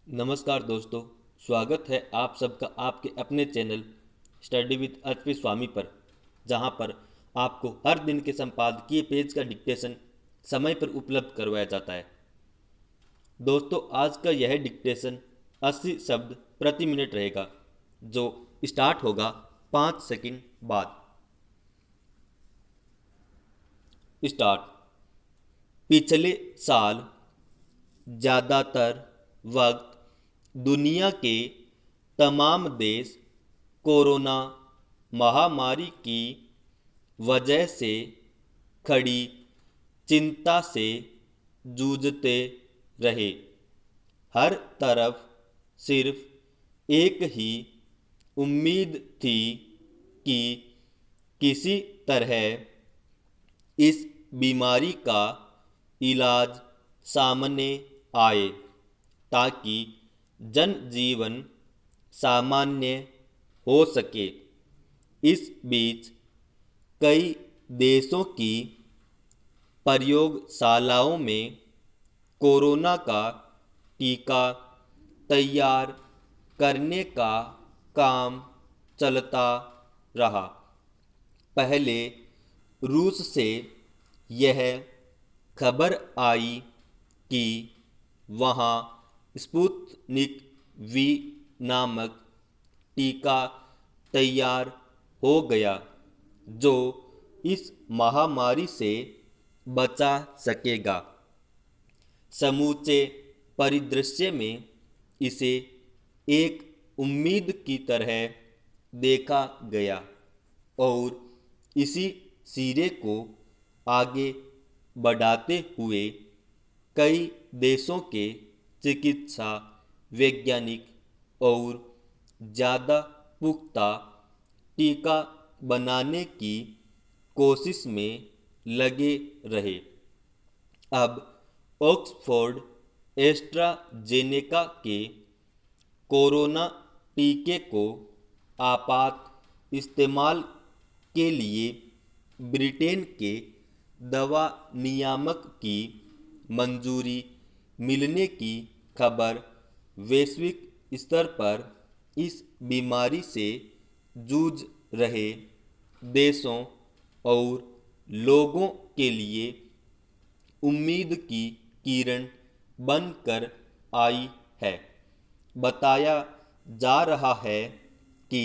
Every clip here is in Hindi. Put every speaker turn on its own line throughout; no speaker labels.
नमस्कार दोस्तों। स्वागत है आप सबका आपके अपने चैनल स्टडी विद अच्युत स्वामी पर, जहां पर आपको हर दिन के संपादकीय पेज का डिक्टेशन समय पर उपलब्ध करवाया जाता है। दोस्तों, आज का यह डिक्टेशन 80 शब्द प्रति मिनट रहेगा, जो स्टार्ट होगा 5 सेकंड बाद। स्टार्ट। पिछले साल ज़्यादातर वक्त दुनिया के तमाम देश कोरोना महामारी की वजह से खड़ी चिंता से जूझते रहे। हर तरफ सिर्फ एक ही उम्मीद थी कि किसी तरह इस बीमारी का इलाज सामने आए, ताकि जनजीवन सामान्य हो सके। इस बीच कई देशों की प्रयोगशालाओं में कोरोना का टीका तैयार करने का काम चलता रहा। पहले रूस से यह खबर आई कि वहाँ स्पुतनिक वी नामक टीका तैयार हो गया, जो इस महामारी से बचा सकेगा। समूचे परिदृश्य में इसे एक उम्मीद की तरह देखा गया और इसी सिरे को आगे बढ़ाते हुए कई देशों के चिकित्सा वैज्ञानिक और ज़्यादा पुख्ता टीका बनाने की कोशिश में लगे रहे। अब ऑक्सफोर्ड एस्ट्राजेनेका के कोरोना टीके को आपात इस्तेमाल के लिए ब्रिटेन के दवा नियामक की मंजूरी मिलने की खबर वैश्विक स्तर पर इस बीमारी से जूझ रहे देशों और लोगों के लिए उम्मीद की किरण बनकर आई है। बताया जा रहा है कि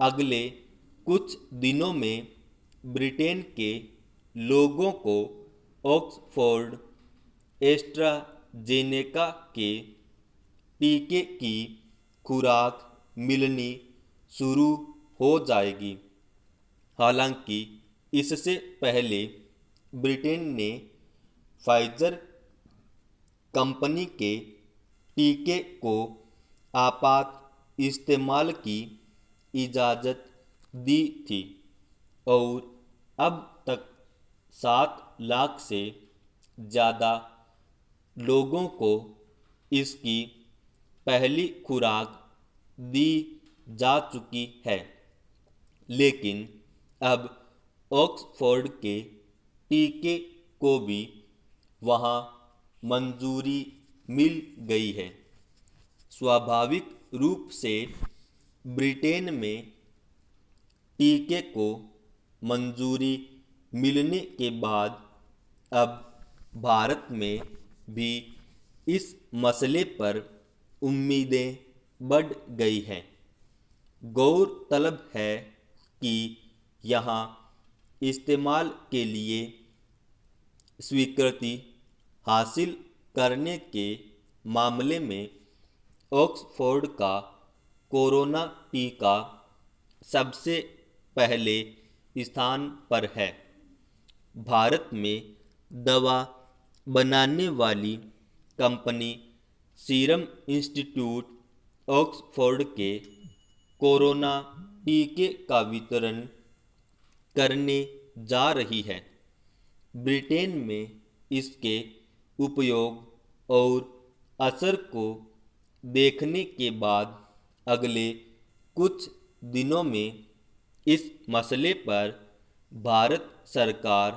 अगले कुछ दिनों में ब्रिटेन के लोगों को ऑक्सफोर्ड एस्ट्राजेनेका के टीके की खुराक मिलनी शुरू हो जाएगी। हालांकि इससे पहले ब्रिटेन ने फाइजर कंपनी के टीके को आपात इस्तेमाल की इजाज़त दी थी और अब तक 7 लाख से ज़्यादा लोगों को इसकी पहली खुराक दी जा चुकी है। लेकिन अब ऑक्सफोर्ड के टीके को भी वहाँ मंजूरी मिल गई है। स्वाभाविक रूप से ब्रिटेन में टीके को मंजूरी मिलने के बाद अब भारत में भी इस मसले पर उम्मीदें बढ़ गई हैं। गौरतलब है कि यहाँ इस्तेमाल के लिए स्वीकृति हासिल करने के मामले में ऑक्सफोर्ड का कोरोना टीका सबसे पहले स्थान पर है। भारत में दवा बनाने वाली कंपनी सीरम इंस्टीट्यूट ऑक्सफोर्ड के कोरोना टीके का वितरण करने जा रही है। ब्रिटेन में इसके उपयोग और असर को देखने के बाद अगले कुछ दिनों में इस मसले पर भारत सरकार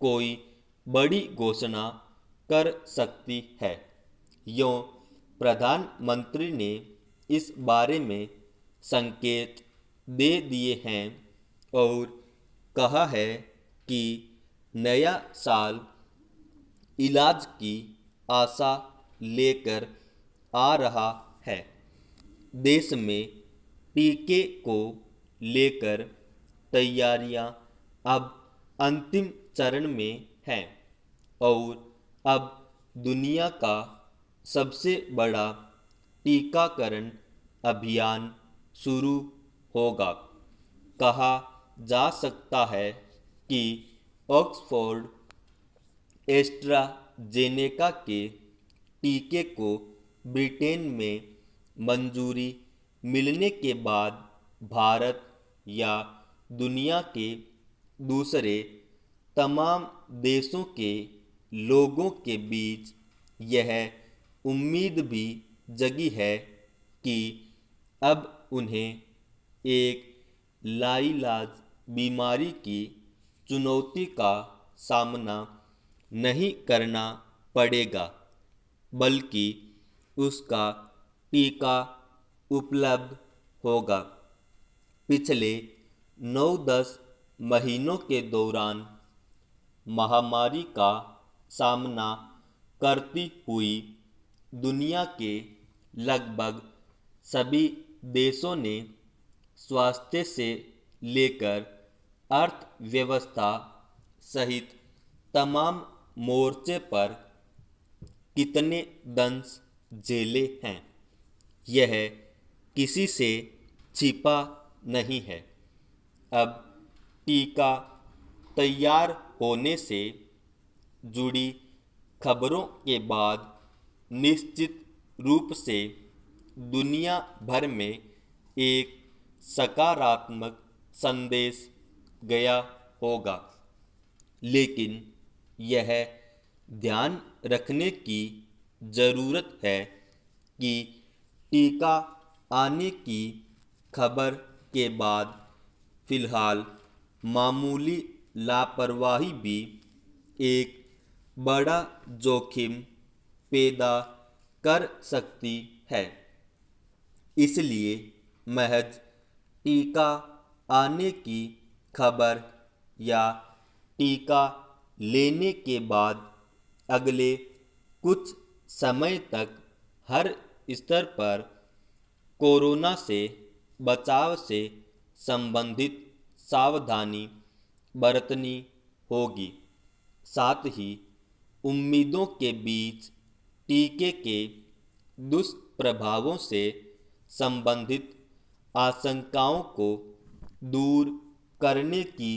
कोई बड़ी घोषणा कर सकती है। यूँ प्रधानमंत्री ने इस बारे में संकेत दे दिए हैं और कहा है कि नया साल इलाज की आशा लेकर आ रहा है। देश में टीके को लेकर तैयारियां अब अंतिम चरण में हैं और अब दुनिया का सबसे बड़ा टीकाकरण अभियान शुरू होगा। कहा जा सकता है कि ऑक्सफोर्ड एस्ट्राजेनेका के टीके को ब्रिटेन में मंजूरी मिलने के बाद भारत या दुनिया के दूसरे तमाम देशों के लोगों के बीच यह उम्मीद भी जगी है कि अब उन्हें एक लाइलाज बीमारी की चुनौती का सामना नहीं करना पड़ेगा, बल्कि उसका टीका उपलब्ध होगा। पिछले 9-10 महीनों के दौरान महामारी का सामना करती हुई दुनिया के लगभग सभी देशों ने स्वास्थ्य से लेकर अर्थव्यवस्था सहित तमाम मोर्चे पर कितने दंश झेले हैं, यह किसी से छिपा नहीं है। अब टीका तैयार होने से जुड़ी खबरों के बाद निश्चित रूप से दुनिया भर में एक सकारात्मक संदेश गया होगा, लेकिन यह ध्यान रखने की ज़रूरत है कि टीका आने की खबर के बाद फिलहाल मामूली लापरवाही भी एक बड़ा जोखिम पैदा कर सकती है। इसलिए महज टीका आने की खबर या टीका लेने के बाद अगले कुछ समय तक हर स्तर पर कोरोना से बचाव से संबंधित सावधानी बरतनी होगी। साथ ही उम्मीदों के बीच टीके के दुष्प्रभावों से संबंधित आशंकाओं को दूर करने की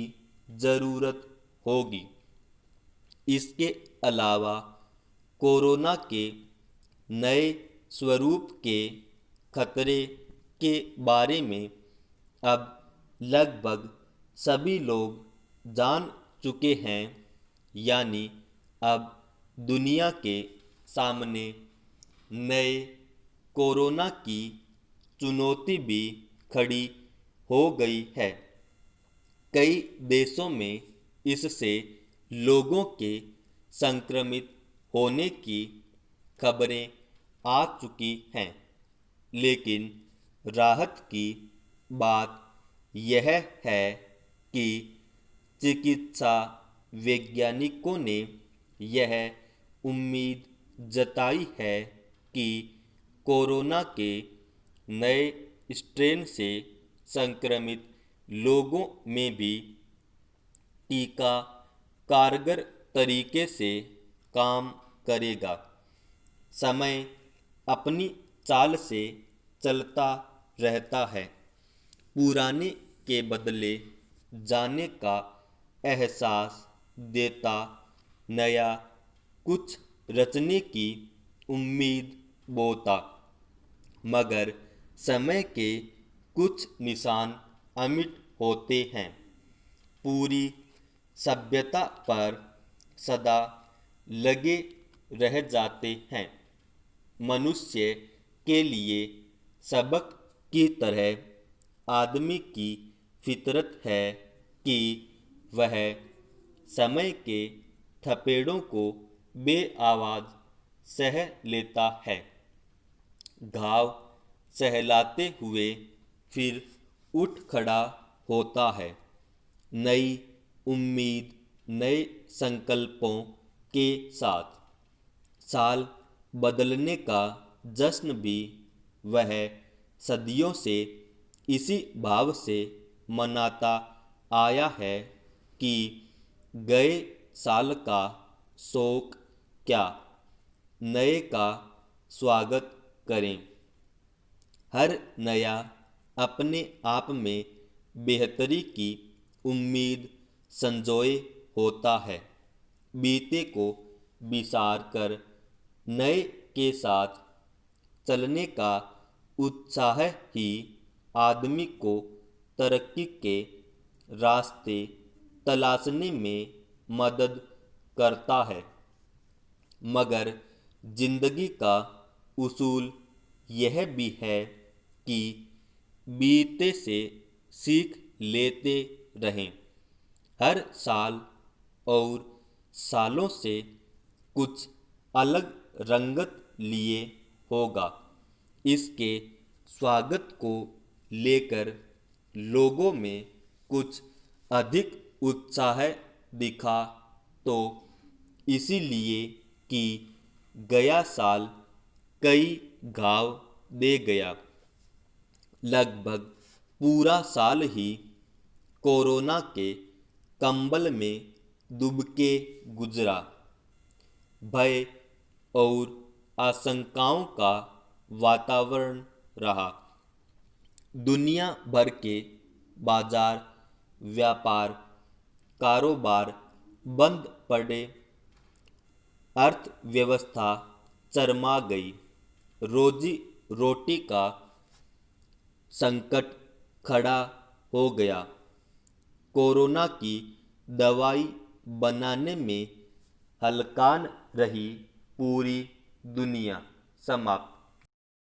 ज़रूरत होगी। इसके अलावा कोरोना के नए स्वरूप के खतरे के बारे में अब लगभग सभी लोग जान चुके हैं, यानी अब दुनिया के सामने नए कोरोना की चुनौती भी खड़ी हो गई है। कई देशों में इससे लोगों के संक्रमित होने की खबरें आ चुकी हैं, लेकिन राहत की बात यह है कि चिकित्सा वैज्ञानिकों ने यह उम्मीद जताई है कि कोरोना के नए स्ट्रेन से संक्रमित लोगों में भी टीका कारगर तरीके से काम करेगा। समय अपनी चाल से चलता रहता है। पुराने के बदले जाने का एहसास देता नया कुछ रचने की उम्मीद बोता, मगर समय के कुछ निशान अमिट होते हैं। पूरी सभ्यता पर सदा लगे रह जाते हैं। मनुष्य के लिए सबक की तरह आदमी की फितरत है कि वह समय के थपेड़ों को बेआवाज़ सह लेता है। घाव सहलाते हुए फिर उठ खड़ा होता है, नई उम्मीद, नए संकल्पों के साथ। साल बदलने का जश्न भी वह सदियों से इसी भाव से मनाता आया है कि गए साल का शोक क्या, नए का स्वागत करें। हर नया अपने आप में बेहतरी की उम्मीद संजोए होता है। बीते को बिसार कर नए के साथ चलने का उत्साह ही आदमी को तरक्की के रास्ते तलाशने में मदद करता है। मगर जिंदगी का उसूल यह भी है कि बीते से सीख लेते रहें। हर साल और सालों से कुछ अलग रंगत लिए होगा। इसके स्वागत को लेकर लोगों में कुछ अधिक उत्साह दिखा तो इसीलिए कि गया साल कई घाव दे गया। लगभग पूरा साल ही कोरोना के कंबल में दुबके गुजरा। भय और आशंकाओं का वातावरण रहा। दुनिया भर के बाजार, व्यापार, कारोबार बंद पड़े, अर्थव्यवस्था चरमरा गई, रोजी रोटी का संकट खड़ा हो गया। कोरोना की दवाई बनाने में हलकान रही पूरी दुनिया। समाप्त।